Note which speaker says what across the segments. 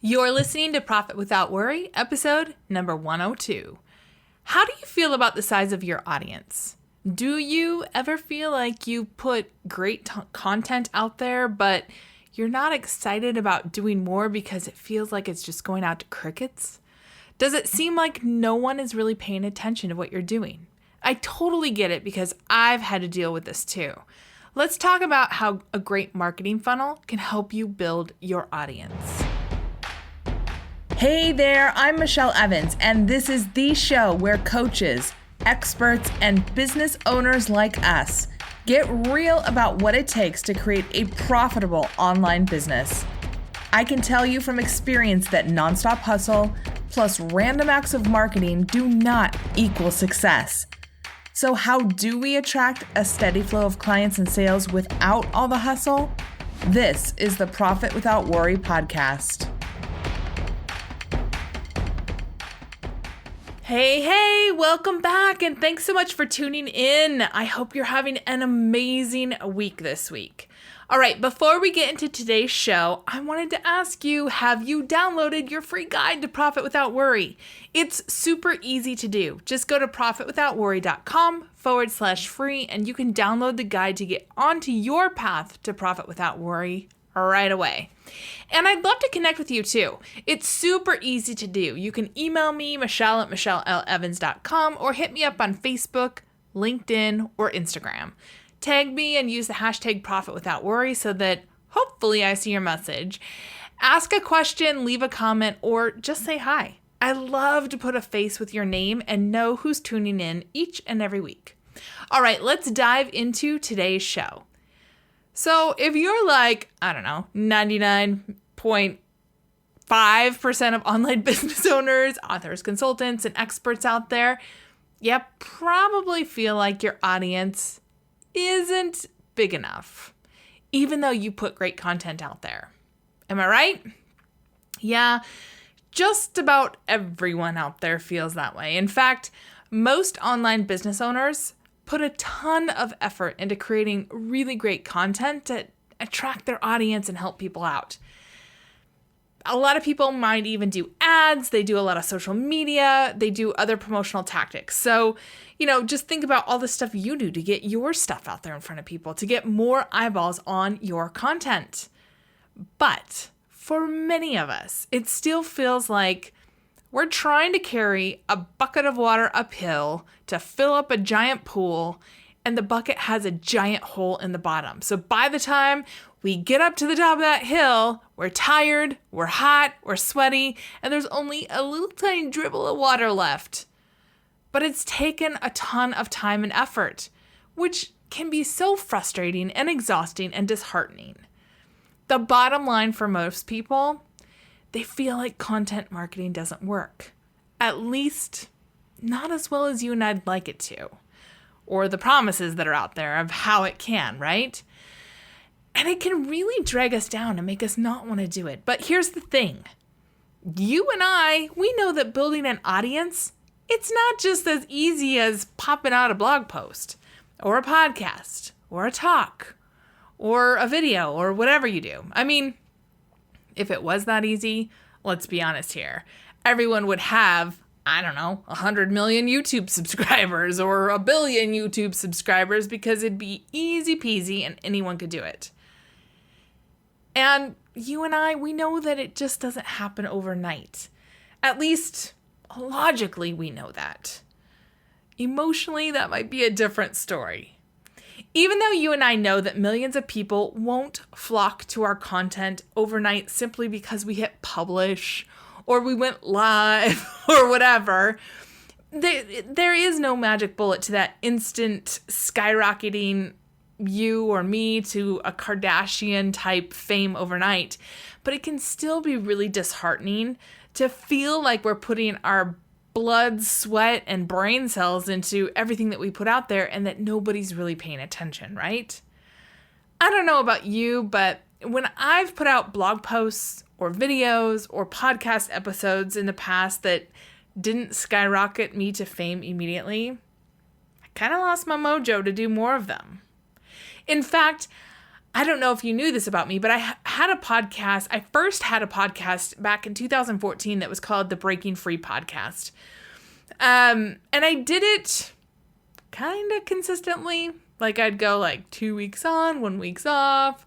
Speaker 1: You're listening to Profit Without Worry, episode number 102. How do you feel about the size of your audience? Do you ever feel like you put great content out there, but you're not excited about doing more because it feels like it's just going out to crickets? Does it seem like no one is really paying attention to what you're doing? I totally get it because I've had to deal with this too. Let's talk about how a great marketing funnel can help you build your audience. Hey there, I'm Michelle Evans, and this is the show where coaches, experts, and business owners like us get real about what it takes to create a profitable online business. I can tell you from experience that nonstop hustle plus random acts of marketing do not equal success. So how do we attract a steady flow of clients and sales without all the hustle? This is the Profit Without Worry podcast. Hey, welcome back, and thanks so much for tuning in. I hope you're having an amazing week this week. All right, before we get into today's show, I wanted to ask you, have you downloaded your free guide to Profit Without Worry? It's super easy to do. Just go to profitwithoutworry.com/free, and you can download the guide to get onto your path to Profit Without Worry right away. And I'd love to connect with you too. It's super easy to do. You can email me, michelle@michelleLevans.com, or hit me up on Facebook, LinkedIn, or Instagram. Tag me and use the hashtag Profit Without Worry so that hopefully I see your message. Ask a question, leave a comment, or just say hi. I love to put a face with your name and know who's tuning in each and every week. All right, let's dive into today's show. So if you're like, 99.5% of online business owners, authors, consultants, and experts out there, you probably feel like your audience isn't big enough, even though you put great content out there. Am I right? Yeah, just about everyone out there feels that way. In fact, most online business owners put a ton of effort into creating really great content to attract their audience and help people out. A lot of people might even do ads, they do a lot of social media, they do other promotional tactics. So, just think about all the stuff you do to get your stuff out there in front of people, to get more eyeballs on your content. But for many of us, it still feels like we're trying to carry a bucket of water uphill to fill up a giant pool, and the bucket has a giant hole in the bottom. So by the time we get up to the top of that hill, we're tired, we're hot, we're sweaty, and there's only a little tiny dribble of water left. But it's taken a ton of time and effort, which can be so frustrating and exhausting and disheartening. The bottom line for most people, they feel like content marketing doesn't work. At least, not as well as you and I'd like it to. Or the promises that are out there of how it can, right? And it can really drag us down and make us not want to do it. But here's the thing. You and I, we know that building an audience, it's not just as easy as popping out a blog post, or a podcast, or a talk, or a video, or whatever you do. I mean, if it was that easy, let's be honest here. Everyone would have, 100 million YouTube subscribers or 1 billion YouTube subscribers because it'd be easy peasy and anyone could do it. And you and I, we know that it just doesn't happen overnight. At least logically, we know that. Emotionally, that might be a different story. Even though you and I know that millions of people won't flock to our content overnight simply because we hit publish or we went live or whatever, there is no magic bullet to that instant skyrocketing you or me to a Kardashian type fame overnight. But it can still be really disheartening to feel like we're putting our blood, sweat, and brain cells into everything that we put out there and that nobody's really paying attention, right? I don't know about you, but when I've put out blog posts or videos or podcast episodes in the past that didn't skyrocket me to fame immediately, I kind of lost my mojo to do more of them. In fact, I don't know if you knew this about me, but I had a podcast. I first had a podcast back in 2014 that was called the Breaking Free Podcast. And I did it kind of consistently. Like I'd go like 2 weeks on, 1 week off,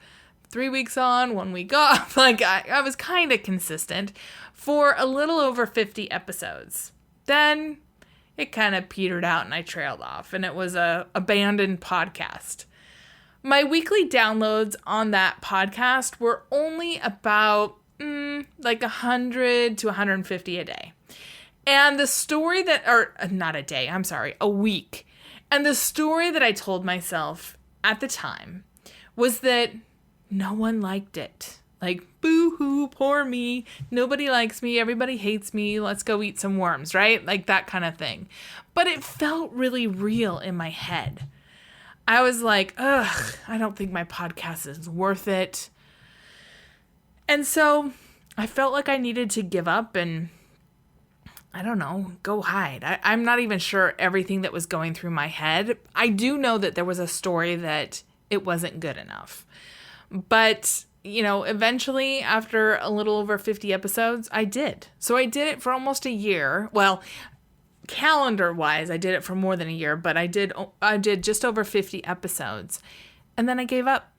Speaker 1: 3 weeks on, 1 week off. Like I was kind of consistent for a little over 50 episodes. Then it kind of petered out and I trailed off, and it was a abandoned podcast. My weekly downloads on that podcast were only about like 100 to 150 a day. And the story that, or not a day, I'm sorry, a week. And the story that I told myself at the time was that no one liked it. Like, boo-hoo, poor me. Nobody likes me. Everybody hates me. Let's go eat some worms, right? Like that kind of thing. But it felt really real in my head. I was like, ugh, I don't think my podcast is worth it. And so I felt like I needed to give up and, I don't know, go hide. I'm not even sure everything that was going through my head. I do know that there was a story that it wasn't good enough. But, you know, eventually after a little over 50 episodes, I did. So I did it for almost a year. Well, calendar-wise, I did it for more than a year, but I did just over 50 episodes. And then I gave up.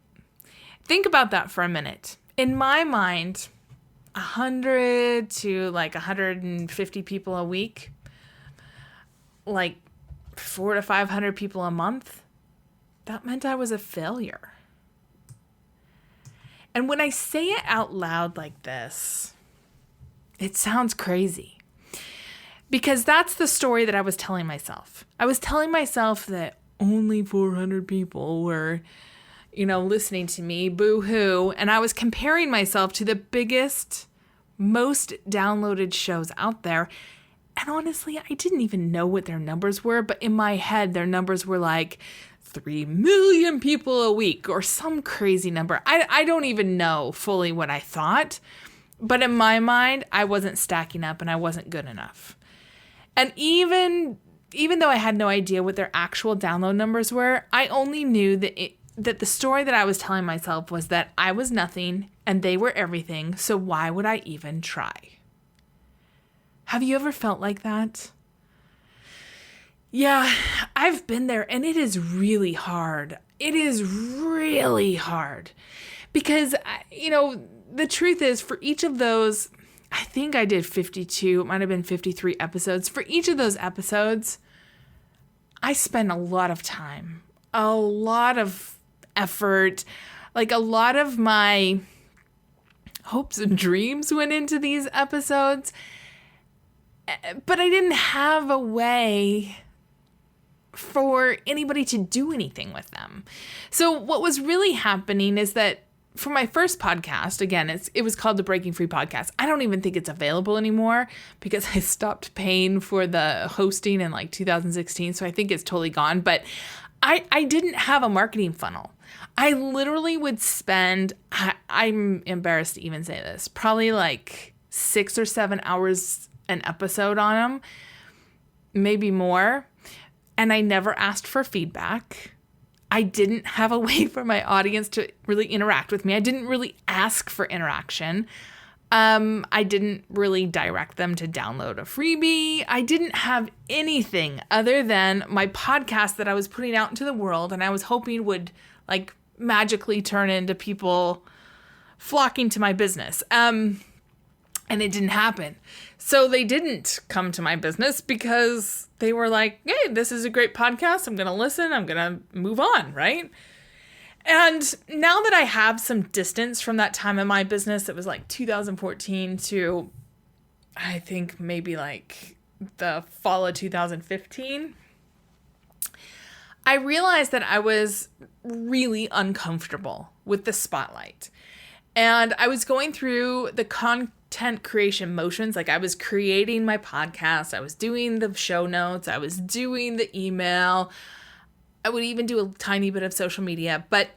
Speaker 1: Think about that for a minute. In my mind, 100 to like 150 people a week, like 400 to 500 people a month, that meant I was a failure. And when I say it out loud like this, it sounds crazy. Because that's the story that I was telling myself. I was telling myself that only 400 people were, you know, listening to me, boo-hoo. And I was comparing myself to the biggest, most downloaded shows out there. And honestly, I didn't even know what their numbers were. But in my head, their numbers were like 3 million people a week or some crazy number. I don't even know fully what I thought. But in my mind, I wasn't stacking up and I wasn't good enough. And even though I had no idea what their actual download numbers were, I only knew that the story that I was telling myself was that I was nothing and they were everything, so why would I even try? Have you ever felt like that? Yeah, I've been there, and it is really hard. It is really hard. Because, you know, the truth is, for each of those, I think I did 52, it might have been 53 episodes. For each of those episodes, I spent a lot of time, a lot of effort, like a lot of my hopes and dreams went into these episodes. But I didn't have a way for anybody to do anything with them. So what was really happening is that for my first podcast, again, it was called the Breaking Free Podcast. I don't even think it's available anymore because I stopped paying for the hosting in like 2016. So I think it's totally gone. But I didn't have a marketing funnel. I literally would spend, I'm embarrassed to even say this, probably like 6 or 7 hours an episode on them, maybe more. And I never asked for feedback. I didn't have a way for my audience to really interact with me. I didn't really ask for interaction. I didn't really direct them to download a freebie. I didn't have anything other than my podcast that I was putting out into the world and I was hoping would like magically turn into people flocking to my business. And it didn't happen. So they didn't come to my business because they were like, hey, this is a great podcast. I'm going to listen. I'm going to move on, right? And now that I have some distance from that time in my business, it was like 2014 to, I think, maybe like the fall of 2015, I realized that I was really uncomfortable with the spotlight. And I was going through the content creation motions. Like I was creating my podcast. I was doing the show notes. I was doing the email. I would even do a tiny bit of social media, but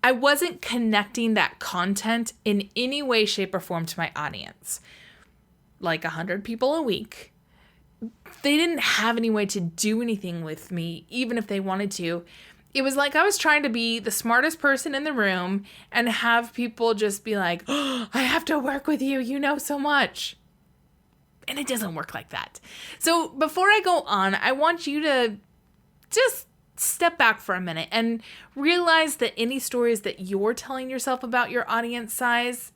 Speaker 1: I wasn't connecting that content in any way, shape, or form to my audience. Like 100 people a week. They didn't have any way to do anything with me, even if they wanted to. it was like I was trying to be the smartest person in the room and have people just be like, oh, I have to work with you. You know so much. And it doesn't work like that. So before I go on, I want you to just step back for a minute and realize that any stories that you're telling yourself about your audience size,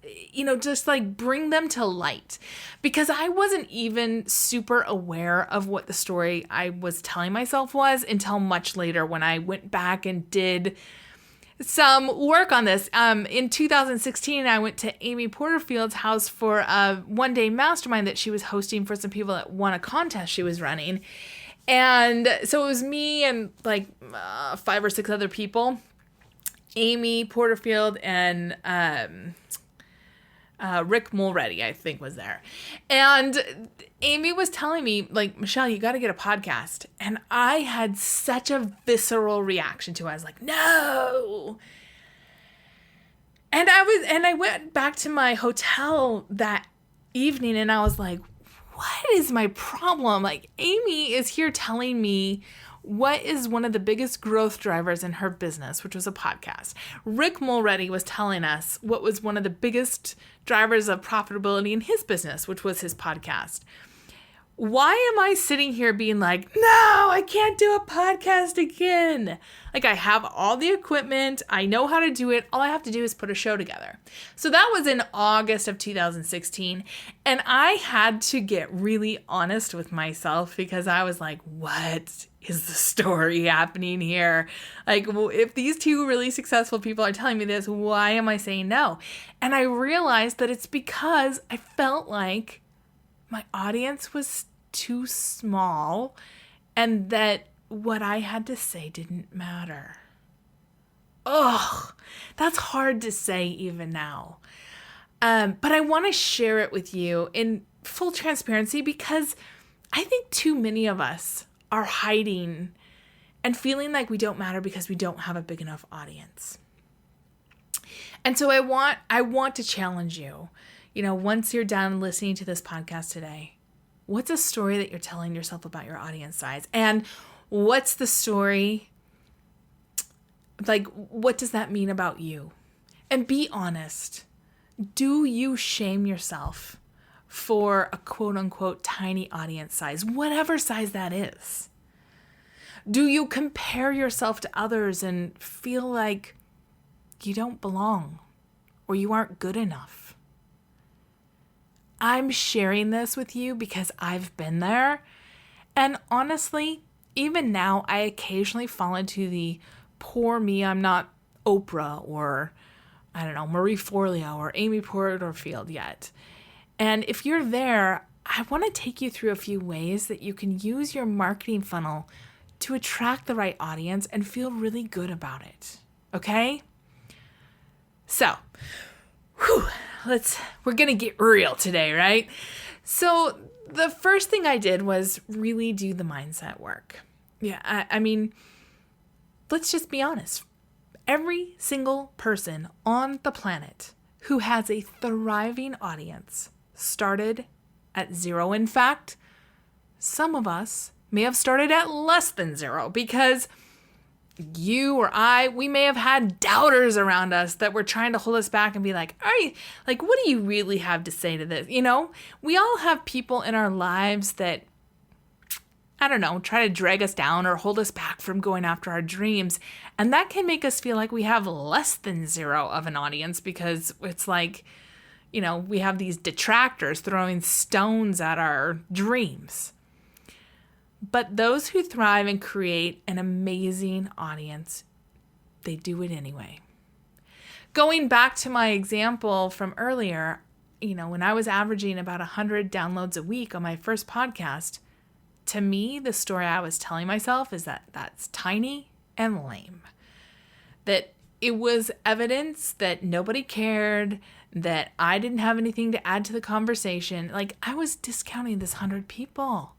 Speaker 1: just like bring them to light. Because I wasn't even super aware of what the story I was telling myself was until much later when I went back and did some work on this. In 2016, I went to Amy Porterfield's house for a one-day mastermind that she was hosting for some people that won a contest she was running. And so it was me and like 5 or 6 other people. Amy Porterfield and Rick Mulready, I think, was there. And Amy was telling me, like, Michelle, you got to get a podcast. And I had such a visceral reaction to it. I was like, no. And I went back to my hotel that evening and I was like, what is my problem? Like, Amy is here telling me what is one of the biggest growth drivers in her business, which was a podcast. Rick Mulready was telling us what was one of the biggest drivers of profitability in his business, which was his podcast. Why am I sitting here being like, no, I can't do a podcast again? Like, I have all the equipment. I know how to do it. All I have to do is put a show together. So that was in August of 2016. And I had to get really honest with myself because I was like, what is the story happening here? Like, if these 2 really successful people are telling me this, why am I saying no? And I realized that it's because I felt like my audience was too small and that what I had to say didn't matter. Ugh, that's hard to say even now. But I want to share it with you in full transparency because I think too many of us are hiding and feeling like we don't matter because we don't have a big enough audience. And so I want to challenge you. Once you're done listening to this podcast today, what's a story that you're telling yourself about your audience size? And what's the story, like, what does that mean about you? And be honest. Do you shame yourself for a quote unquote tiny audience size, whatever size that is? Do you compare yourself to others and feel like you don't belong or you aren't good enough? I'm sharing this with you because I've been there. And honestly, even now, I occasionally fall into the poor me, I'm not Oprah or, I don't know, Marie Forleo or Amy Porterfield yet. And if you're there, I want to take you through a few ways that you can use your marketing funnel to attract the right audience and feel really good about it. Okay? So, we're going to get real today, right? So the first thing I did was really do the mindset work. Yeah, I mean, let's just be honest. Every single person on the planet who has a thriving audience started at 0. In fact, some of us may have started at less than 0 because you or we may have had doubters around us that were trying to hold us back and be like, what do you really have to say to this? We all have people in our lives that, I don't know, try to drag us down or hold us back from going after our dreams. And that can make us feel like we have less than 0 of an audience because it's like, we have these detractors throwing stones at our dreams. But those who thrive and create an amazing audience, they do it anyway. Going back to my example from earlier, when I was averaging about 100 downloads a week on my first podcast, to me, the story I was telling myself is that that's tiny and lame. That it was evidence that nobody cared, that I didn't have anything to add to the conversation. Like, I was discounting this 100 people.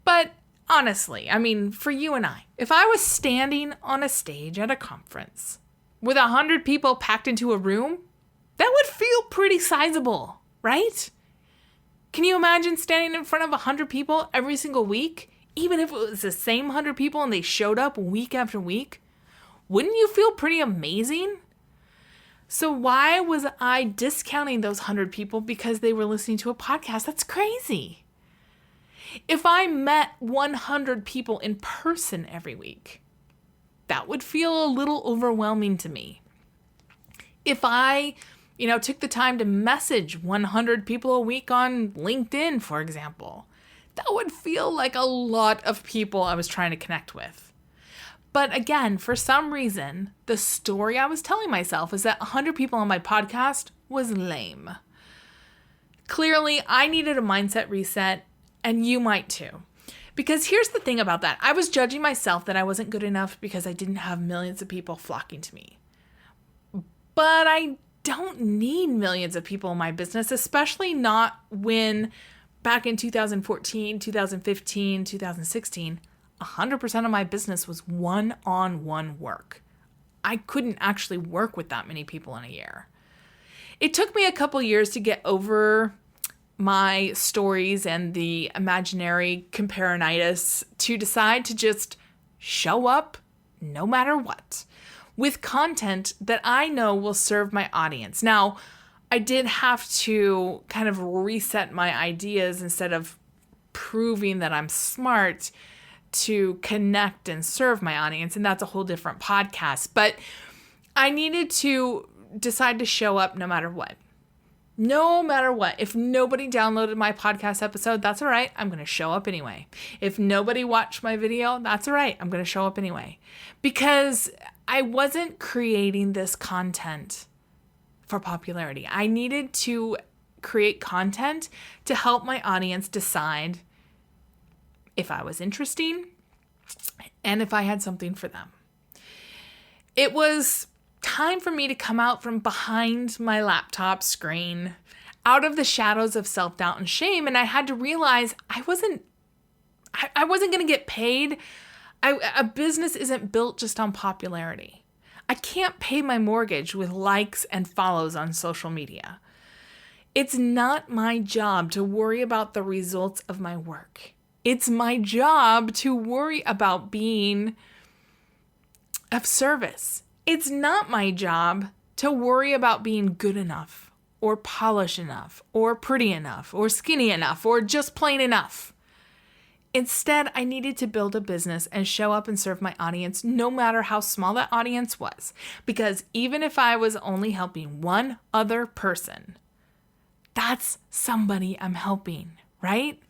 Speaker 1: But honestly, I mean, for you and I, if I was standing on a stage at a conference with 100 people packed into a room, that would feel pretty sizable, right? Can you imagine standing in front of 100 people every single week, even if it was the same 100 people and they showed up week after week, wouldn't you feel pretty amazing? So why was I discounting those 100 people because they were listening to a podcast? That's crazy. If I met 100 people in person every week, that would feel a little overwhelming to me. If I, took the time to message 100 people a week on LinkedIn, for example, that would feel like a lot of people I was trying to connect with. But again, for some reason, the story I was telling myself is that 100 people on my podcast was lame. Clearly, I needed a mindset reset, and you might too. Because here's the thing about that. I was judging myself that I wasn't good enough because I didn't have millions of people flocking to me. But I don't need millions of people in my business, especially not when back in 2014, 2015, 2016, 100% of my business was one-on-one work. I couldn't actually work with that many people in a year. It took me a couple years to get over my stories and the imaginary comparinitis to decide to just show up no matter what with content that I know will serve my audience. Now, I did have to kind of reset my ideas instead of proving that I'm smart to connect and serve my audience. And that's a whole different podcast. But I needed to decide to show up no matter what. No matter what. If nobody downloaded my podcast episode, that's all right. I'm going to show up anyway. If nobody watched my video, that's all right. I'm going to show up anyway. Because I wasn't creating this content for popularity. I needed to create content to help my audience decide if I was interesting and if I had something for them. It was time for me to come out from behind my laptop screen, out of the shadows of self-doubt and shame, and I had to realize I wasn't going to get paid. A business isn't built just on popularity. I can't pay my mortgage with likes and follows on social media. It's not my job to worry about the results of my work. It's my job to worry about being of service. It's not my job to worry about being good enough or polished enough or pretty enough or skinny enough or just plain enough. Instead, I needed to build a business and show up and serve my audience no matter how small that audience was. Because even if I was only helping one other person, that's somebody I'm helping, right?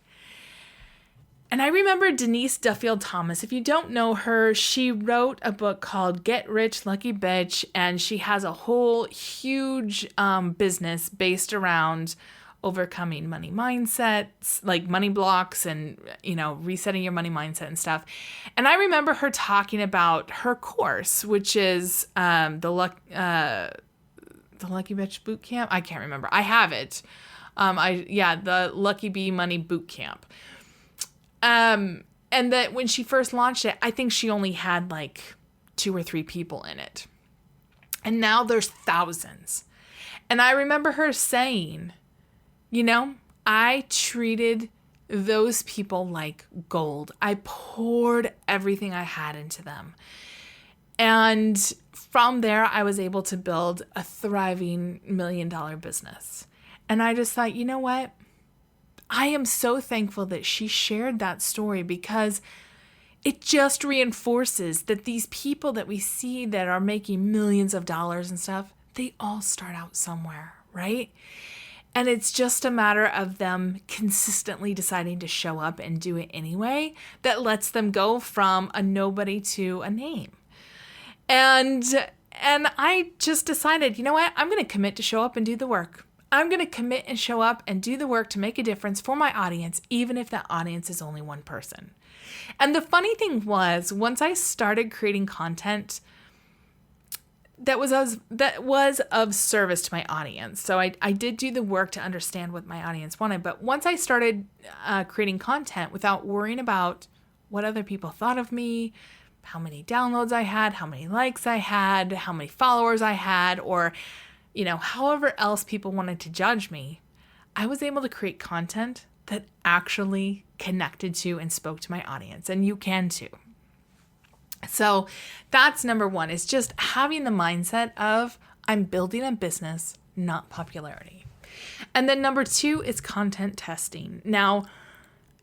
Speaker 1: And I remember Denise Duffield Thomas. If you don't know her, she wrote a book called Get Rich, Lucky Bitch, and she has a whole huge business based around overcoming money mindsets, like money blocks and, resetting your money mindset and stuff. And I remember her talking about her course, which is the Lucky Bitch Boot Camp. I can't remember. I have it. The Lucky Bee Money Boot Camp. And that when she first launched it, I think she only had like 2 or 3 people in it. And now there's thousands. And I remember her saying, I treated those people like gold. I poured everything I had into them. And from there, I was able to build a thriving $1 million business. And I just thought, you know what? I am so thankful that she shared that story because it just reinforces that these people that we see that are making millions of dollars and stuff, they all start out somewhere, right? And it's just a matter of them consistently deciding to show up and do it anyway that lets them go from a nobody to a name. And I just decided, you know what? I'm going to commit to show up and do the work. I'm going to commit and show up and do the work to make a difference for my audience, even if that audience is only one person. And the funny thing was, once I started creating content that was of service to my audience. So I did do the work to understand what my audience wanted. But once I started creating content without worrying about what other people thought of me, how many downloads I had, how many likes I had, how many followers I had, or, however else people wanted to judge me, I was able to create content that actually connected to and spoke to my audience. And you can too. So that's number one, is just having the mindset of I'm building a business, not popularity. And then number two is content testing. Now,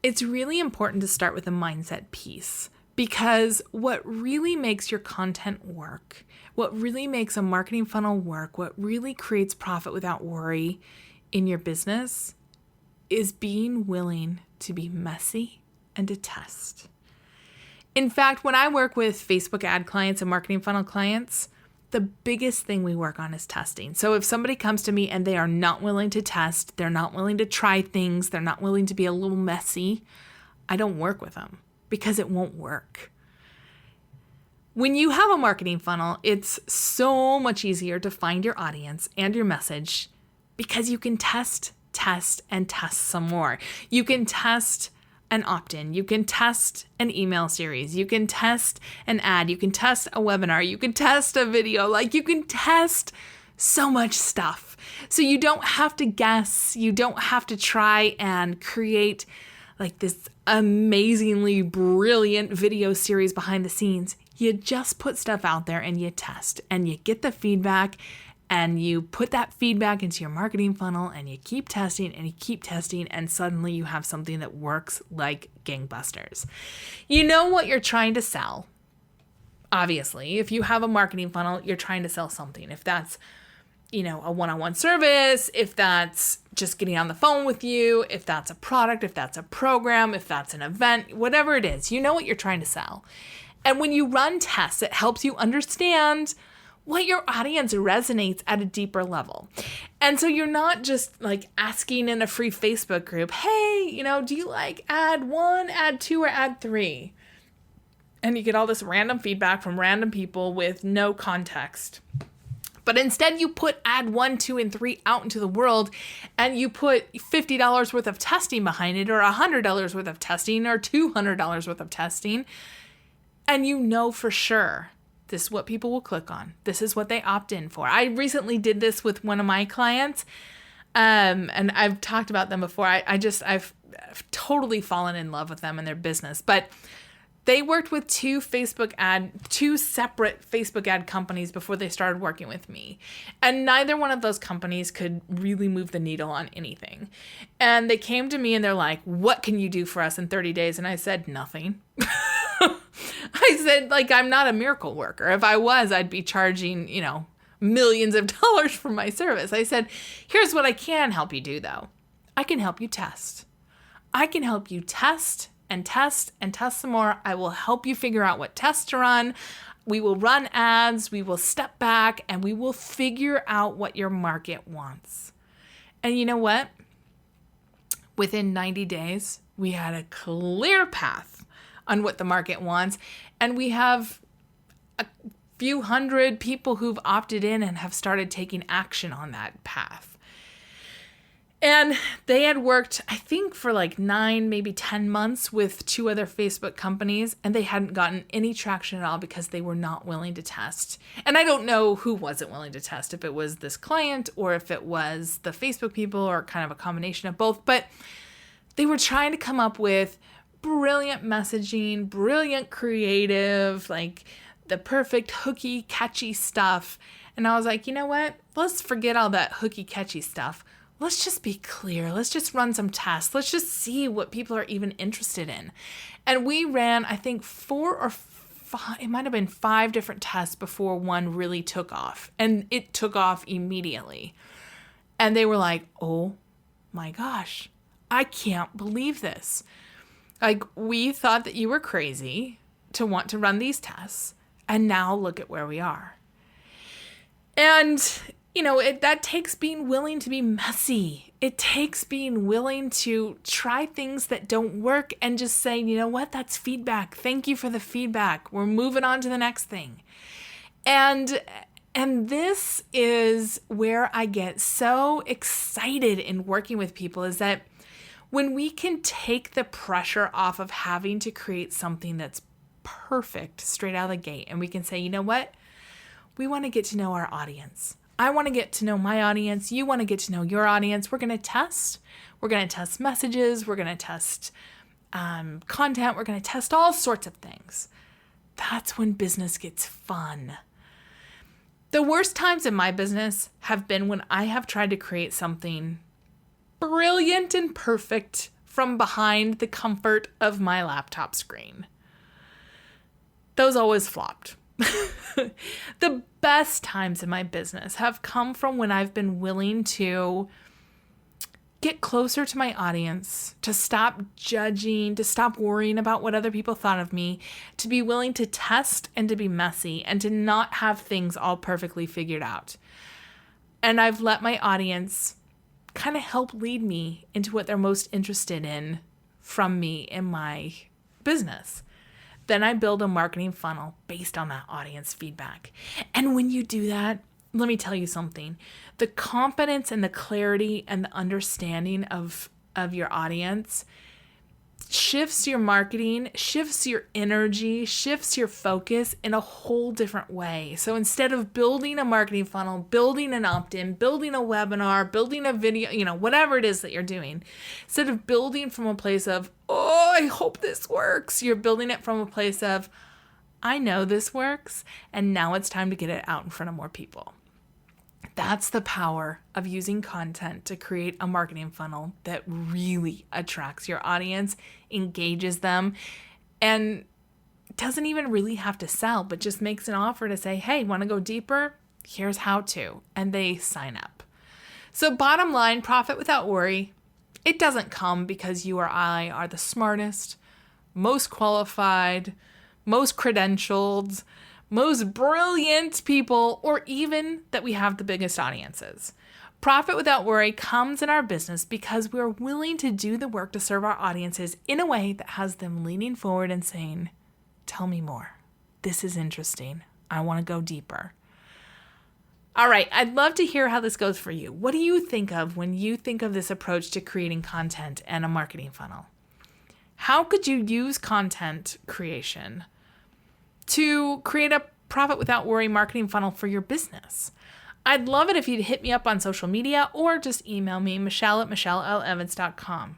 Speaker 1: it's really important to start with a mindset piece, because what really makes your content work, what really makes a marketing funnel work, what really creates profit without worry in your business is being willing to be messy and to test. In fact, when I work with Facebook ad clients and marketing funnel clients, the biggest thing we work on is testing. So if somebody comes to me and they are not willing to test, they're not willing to try things, they're not willing to be a little messy, I don't work with them because it won't work. When you have a marketing funnel, it's so much easier to find your audience and your message because you can test some more. You can test an opt-in. You can test an email series. You can test an ad. You can test a webinar. You can test a video. Like, you can test so much stuff. So you don't have to guess. You don't have to try and create like this amazingly brilliant video series behind the scenes. You just put stuff out there and you test and you get the feedback, and you put that feedback into your marketing funnel and you keep testing and you keep testing, and suddenly you have something that works like gangbusters. You know what you're trying to sell. Obviously, if you have a marketing funnel, you're trying to sell something. If that's, a one-on-one service, if that's just getting on the phone with you, if that's a product, if that's a program, if that's an event, whatever it is, you know what you're trying to sell. And when you run tests, it helps you understand what your audience resonates at a deeper level. And so you're not just like asking in a free Facebook group, hey, do you like ad 1, ad 2, or ad 3? And you get all this random feedback from random people with no context. But instead you put ad 1, 2, and 3 out into the world, and you put $50 worth of testing behind it, or $100 worth of testing, or $200 worth of testing. And you know for sure this is what people will click on. This is what they opt in for. I recently did this with one of my clients, and I've talked about them before. I've totally fallen in love with them and their business. But they worked with two separate Facebook ad companies before they started working with me. And neither one of those companies could really move the needle on anything. And they came to me and they're like, what can you do for us in 30 days? And I said, nothing. I said, I'm not a miracle worker. If I was, I'd be charging, millions of dollars for my service. I said, here's what I can help you do, though. I can help you test. I can help you test and test and test some more. I will help you figure out what tests to run. We will run ads. We will step back and we will figure out what your market wants. And you know what? Within 90 days, we had a clear path on what the market wants. And we have a few hundred people who've opted in and have started taking action on that path. And they had worked, I think, for 9, maybe 10 months with 2 other Facebook companies, and they hadn't gotten any traction at all because they were not willing to test. And I don't know who wasn't willing to test, if it was this client or if it was the Facebook people or kind of a combination of both. But they were trying to come up with brilliant messaging, brilliant creative, the perfect hooky, catchy stuff. And I was like, you know what? Let's forget all that hooky, catchy stuff. Let's just be clear. Let's just run some tests. Let's just see what people are even interested in. And we ran, I think, 4 or 5, it might have been 5 different tests before one really took off. And it took off immediately. And they were like, oh my gosh, I can't believe this. We thought that you were crazy to want to run these tests, and now look at where we are. And, that takes being willing to be messy. It takes being willing to try things that don't work and just say, you know what, that's feedback. Thank you for the feedback. We're moving on to the next thing. And this is where I get so excited in working with people, is that when we can take the pressure off of having to create something that's perfect straight out of the gate, and we can say, you know what? We want to get to know our audience. I want to get to know my audience. You want to get to know your audience. We're going to test. We're going to test messages. We're going to test content. We're going to test all sorts of things. That's when business gets fun. The worst times in my business have been when I have tried to create something brilliant and perfect from behind the comfort of my laptop screen. Those always flopped. The best times in my business have come from when I've been willing to get closer to my audience, to stop judging, to stop worrying about what other people thought of me, to be willing to test and to be messy and to not have things all perfectly figured out. And I've let my audience kind of help lead me into what they're most interested in from me in my business. Then I build a marketing funnel based on that audience feedback. And when you do that, let me tell you something. The confidence and the clarity and the understanding of your audience shifts your marketing, shifts your energy, shifts your focus in a whole different way. So instead of building a marketing funnel, building an opt-in, building a webinar, building a video, whatever it is that you're doing, instead of building from a place of, oh, I hope this works, you're building it from a place of, I know this works, and now it's time to get it out in front of more people. That's the power of using content to create a marketing funnel that really attracts your audience, engages them, and doesn't even really have to sell, but just makes an offer to say, hey, want to go deeper? Here's how to. And they sign up. So bottom line, profit without worry. It doesn't come because you or I are the smartest, most qualified, most credentialed, most brilliant people, or even that we have the biggest audiences. Profit without worry comes in our business because we're willing to do the work to serve our audiences in a way that has them leaning forward and saying, tell me more. This is interesting. I want to go deeper. All right, I'd love to hear how this goes for you. What do you think of when you think of this approach to creating content and a marketing funnel? How could you use content creation to create a profit without worry marketing funnel for your business? I'd love it if you'd hit me up on social media or just email me, Michelle@michellelevans.com.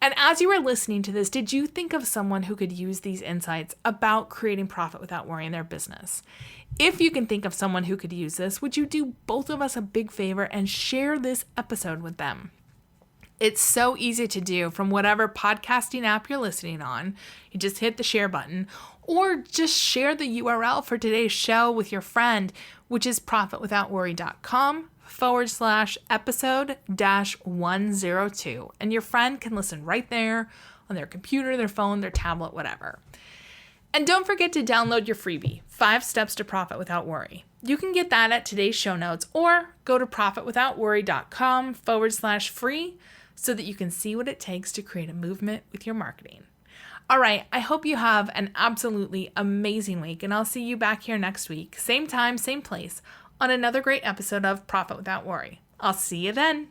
Speaker 1: And as you were listening to this, did you think of someone who could use these insights about creating profit without worry in their business? If you can think of someone who could use this, would you do both of us a big favor and share this episode with them? It's so easy to do from whatever podcasting app you're listening on. You just hit the share button or just share the URL for today's show with your friend, which is profitwithoutworry.com/episode-102. And your friend can listen right there on their computer, their phone, their tablet, whatever. And don't forget to download your freebie, 5 Steps to Profit Without Worry. You can get that at today's show notes or go to profitwithoutworry.com/free so that you can see what it takes to create a movement with your marketing. All right, I hope you have an absolutely amazing week, and I'll see you back here next week, same time, same place, on another great episode of Profit Without Worry. I'll see you then.